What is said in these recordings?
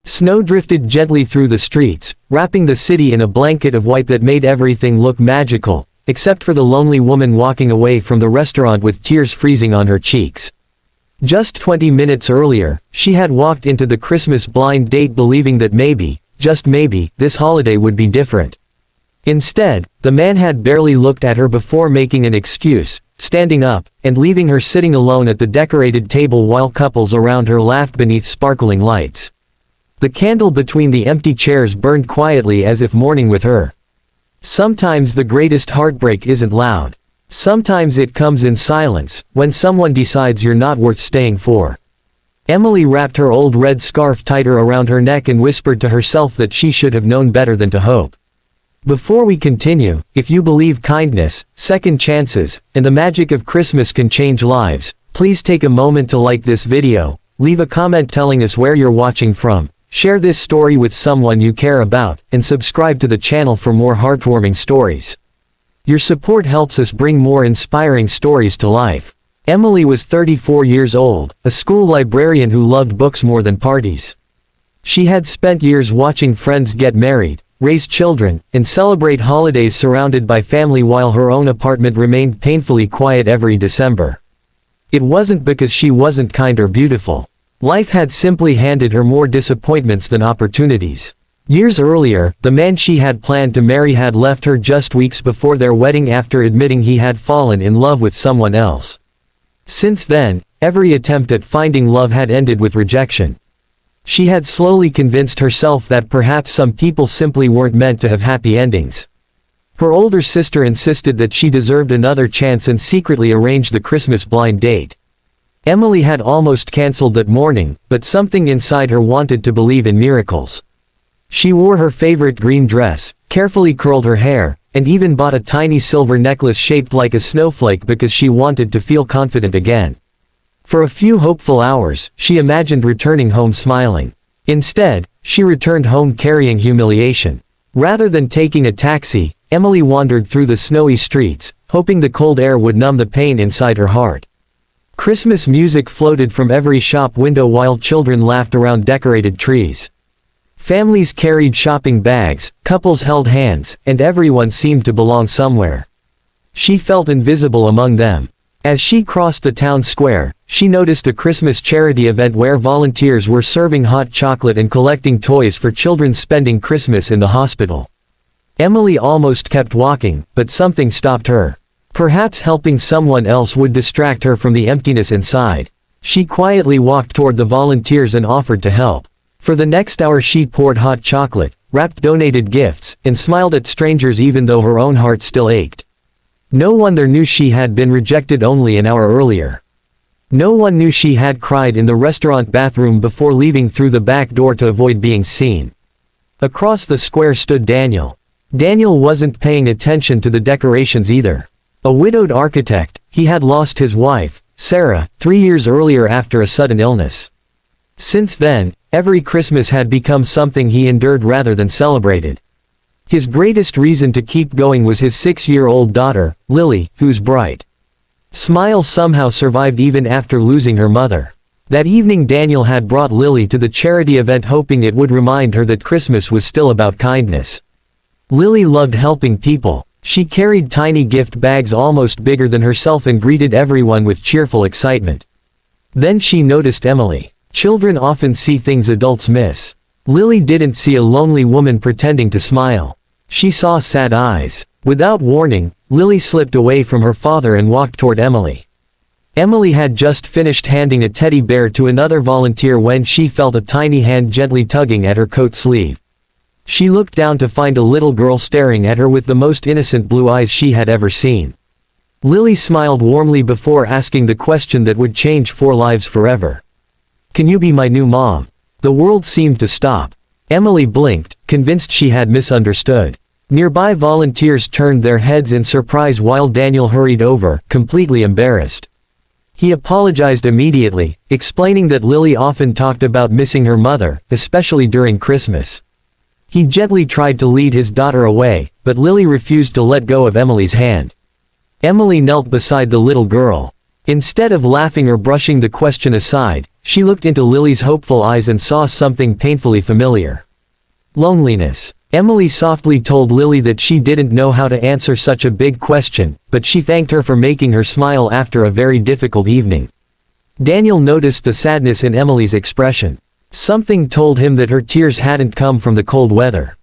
Snow drifted gently through the streets, wrapping the city in a blanket of white that made everything look magical, except for the lonely woman walking away from the restaurant with tears freezing on her cheeks. Just 20 minutes earlier, she had walked into the Christmas blind date believing that maybe, just maybe, this holiday would be different. Instead, the man had barely looked at her before making an excuse, standing up, and leaving her sitting alone at the decorated table while couples around her laughed beneath sparkling lights. The candle between the empty chairs burned quietly as if mourning with her. Sometimes the greatest heartbreak isn't loud. Sometimes it comes in silence, when someone decides you're not worth staying for. Emily wrapped her old red scarf tighter around her neck and whispered to herself that she should have known better than to hope. Before we continue, if you believe kindness, second chances, and the magic of Christmas can change lives, please take a moment to like this video, leave a comment telling us where you're watching from, share this story with someone you care about, and subscribe to the channel for more heartwarming stories. Your support helps us bring more inspiring stories to life. Emily was 34 years old, a school librarian who loved books more than parties. She had spent years watching friends get married, raise children, and celebrate holidays surrounded by family while her own apartment remained painfully quiet every December. It wasn't because she wasn't kind or beautiful. Life had simply handed her more disappointments than opportunities. Years earlier, the man she had planned to marry had left her just weeks before their wedding after admitting he had fallen in love with someone else. Since then, every attempt at finding love had ended with rejection. She had slowly convinced herself that perhaps some people simply weren't meant to have happy endings. Her older sister insisted that she deserved another chance and secretly arranged the Christmas blind date. Emily had almost canceled that morning, but something inside her wanted to believe in miracles. She wore her favorite green dress, carefully curled her hair, and even bought a tiny silver necklace shaped like a snowflake because she wanted to feel confident again. For a few hopeful hours, she imagined returning home smiling. Instead, she returned home carrying humiliation. Rather than taking a taxi, Emily wandered through the snowy streets, hoping the cold air would numb the pain inside her heart. Christmas music floated from every shop window while children laughed around decorated trees. Families carried shopping bags, couples held hands, and everyone seemed to belong somewhere. She felt invisible among them. As she crossed the town square, she noticed a Christmas charity event where volunteers were serving hot chocolate and collecting toys for children spending Christmas in the hospital. Emily almost kept walking, but something stopped her. Perhaps helping someone else would distract her from the emptiness inside. She quietly walked toward the volunteers and offered to help. For the next hour she poured hot chocolate, wrapped donated gifts, and smiled at strangers even though her own heart still ached. No one there knew she had been rejected only an hour earlier. No one knew she had cried in the restaurant bathroom before leaving through the back door to avoid being seen. Across the square stood Daniel. Daniel wasn't paying attention to the decorations either. A widowed architect, he had lost his wife, Sarah, 3 years earlier after a sudden illness. Since then, every Christmas had become something he endured rather than celebrated. His greatest reason to keep going was his 6-year-old daughter, Lily, whose bright smile somehow survived even after losing her mother. That evening Daniel had brought Lily to the charity event hoping it would remind her that Christmas was still about kindness. Lily loved helping people. She carried tiny gift bags almost bigger than herself and greeted everyone with cheerful excitement. Then she noticed Emily. Children often see things adults miss. Lily didn't see a lonely woman pretending to smile. She saw sad eyes. Without warning, Lily slipped away from her father and walked toward Emily. Emily had just finished handing a teddy bear to another volunteer when she felt a tiny hand gently tugging at her coat sleeve. She looked down to find a little girl staring at her with the most innocent blue eyes she had ever seen. Lily smiled warmly before asking the question that would change 4 lives forever. "Can you be my new mom?" The world seemed to stop. Emily blinked, convinced she had misunderstood. Nearby volunteers turned their heads in surprise while Daniel hurried over, completely embarrassed. He apologized immediately, explaining that Lily often talked about missing her mother, especially during Christmas. He gently tried to lead his daughter away, but Lily refused to let go of Emily's hand. Emily knelt beside the little girl. Instead of laughing or brushing the question aside, She looked into Lily's hopeful eyes and saw something painfully familiar. Loneliness. Emily softly told Lily that she didn't know how to answer such a big question, but she thanked her for making her smile after a very difficult evening. Daniel noticed the sadness in Emily's expression. Something told him that her tears hadn't come from the cold weather.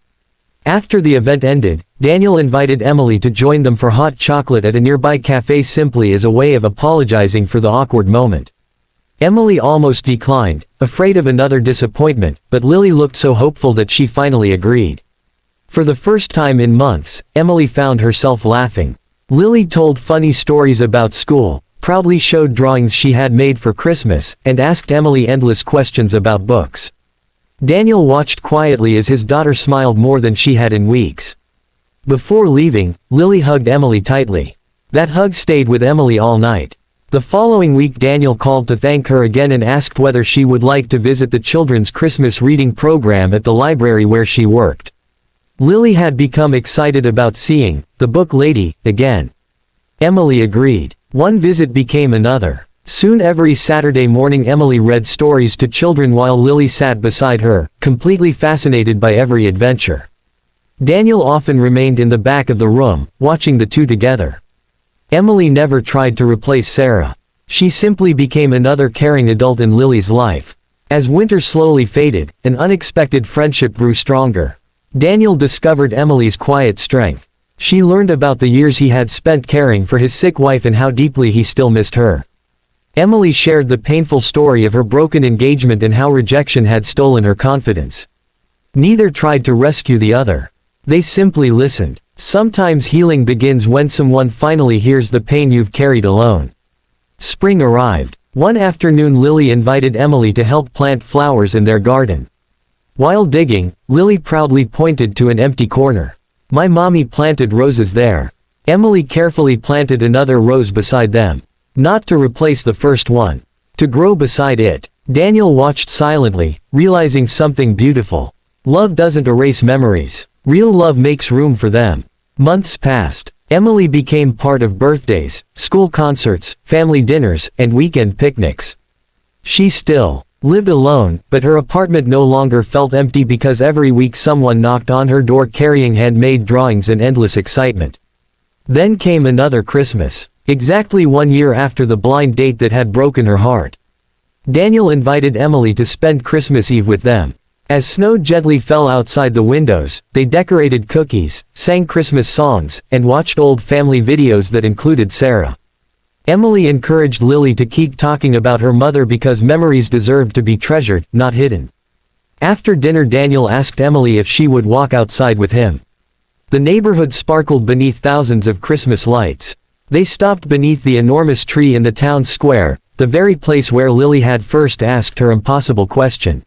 After the event ended, Daniel invited Emily to join them for hot chocolate at a nearby cafe simply as a way of apologizing for the awkward moment. Emily almost declined, afraid of another disappointment, but Lily looked so hopeful that she finally agreed. For the first time in months, Emily found herself laughing. Lily told funny stories about school, proudly showed drawings she had made for Christmas, and asked Emily endless questions about books. Daniel watched quietly as his daughter smiled more than she had in weeks. Before leaving, Lily hugged Emily tightly. That hug stayed with Emily all night. The following week Daniel called to thank her again and asked whether she would like to visit the children's Christmas reading program at the library where she worked. Lily had become excited about seeing the book lady again. Emily agreed. One visit became another. Soon every Saturday morning Emily read stories to children while Lily sat beside her, completely fascinated by every adventure. Daniel often remained in the back of the room, watching the two together. Emily never tried to replace Sarah. She simply became another caring adult in Lily's life. As winter slowly faded, an unexpected friendship grew stronger. Daniel discovered Emily's quiet strength. She learned about the years he had spent caring for his sick wife and how deeply he still missed her. Emily shared the painful story of her broken engagement and how rejection had stolen her confidence. Neither tried to rescue the other. They simply listened. Sometimes healing begins when someone finally hears the pain you've carried alone. Spring arrived. One afternoon Lily invited Emily to help plant flowers in their garden. While digging, Lily proudly pointed to an empty corner. "My mommy planted roses there." Emily carefully planted another rose beside them. Not to replace the first one. To grow beside it. Daniel watched silently, realizing something beautiful. Love doesn't erase memories. Real love makes room for them. Months passed. Emily became part of birthdays, school concerts, family dinners, and weekend picnics. She still lived alone, but her apartment no longer felt empty because every week someone knocked on her door carrying handmade drawings and endless excitement. Then came another Christmas. Exactly 1 year after the blind date that had broken her heart. Daniel invited Emily to spend Christmas Eve with them. As snow gently fell outside the windows, they decorated cookies, sang Christmas songs, and watched old family videos that included Sarah. Emily encouraged Lily to keep talking about her mother because memories deserved to be treasured, not hidden. After dinner Daniel asked Emily if she would walk outside with him. The neighborhood sparkled beneath thousands of Christmas lights. They stopped beneath the enormous tree in the town square, the very place where Lily had first asked her impossible question.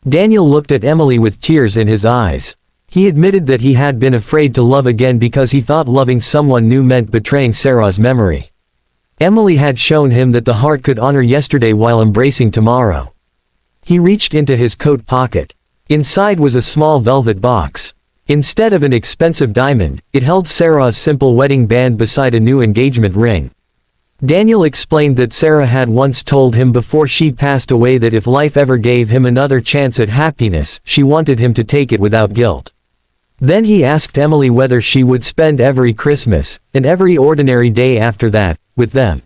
Daniel looked at Emily with tears in his eyes. He admitted that he had been afraid to love again because he thought loving someone new meant betraying Sarah's memory. Emily had shown him that the heart could honor yesterday while embracing tomorrow. He reached into his coat pocket. Inside was a small velvet box. Instead of an expensive diamond, it held Sarah's simple wedding band beside a new engagement ring. Daniel explained that Sarah had once told him before she passed away that if life ever gave him another chance at happiness, she wanted him to take it without guilt. Then he asked Emily whether she would spend every Christmas, and every ordinary day after that, with them.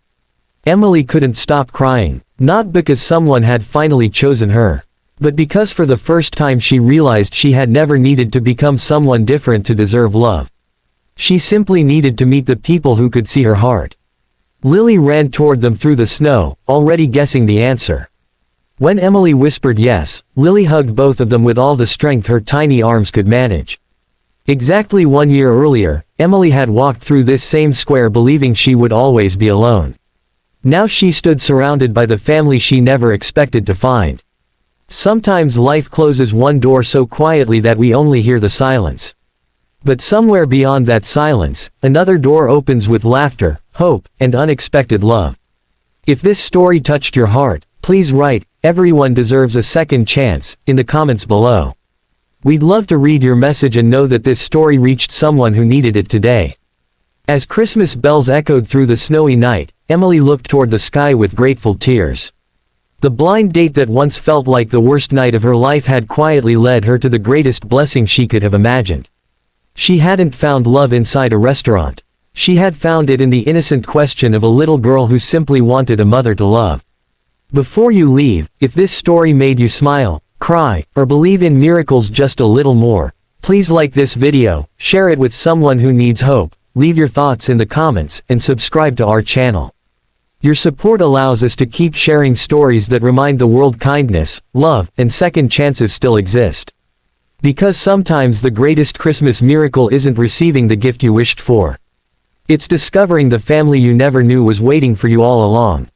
Emily couldn't stop crying, not because someone had finally chosen her, but because for the first time she realized she had never needed to become someone different to deserve love. She simply needed to meet the people who could see her heart. Lily ran toward them through the snow, already guessing the answer. When Emily whispered yes, Lily hugged both of them with all the strength her tiny arms could manage. Exactly 1 year earlier, Emily had walked through this same square believing she would always be alone. Now she stood surrounded by the family she never expected to find. Sometimes life closes one door so quietly that we only hear the silence. But somewhere beyond that silence, another door opens with laughter, hope, and unexpected love. If this story touched your heart, please write, "Everyone deserves a second chance," in the comments below. We'd love to read your message and know that this story reached someone who needed it today. As Christmas bells echoed through the snowy night, Emily looked toward the sky with grateful tears. The blind date that once felt like the worst night of her life had quietly led her to the greatest blessing she could have imagined. She hadn't found love inside a restaurant. She had found it in the innocent question of a little girl who simply wanted a mother to love. Before you leave, if this story made you smile, cry, or believe in miracles just a little more, please like this video, share it with someone who needs hope, leave your thoughts in the comments, and subscribe to our channel. Your support allows us to keep sharing stories that remind the world kindness, love, and second chances still exist. Because sometimes the greatest Christmas miracle isn't receiving the gift you wished for. It's discovering the family you never knew was waiting for you all along.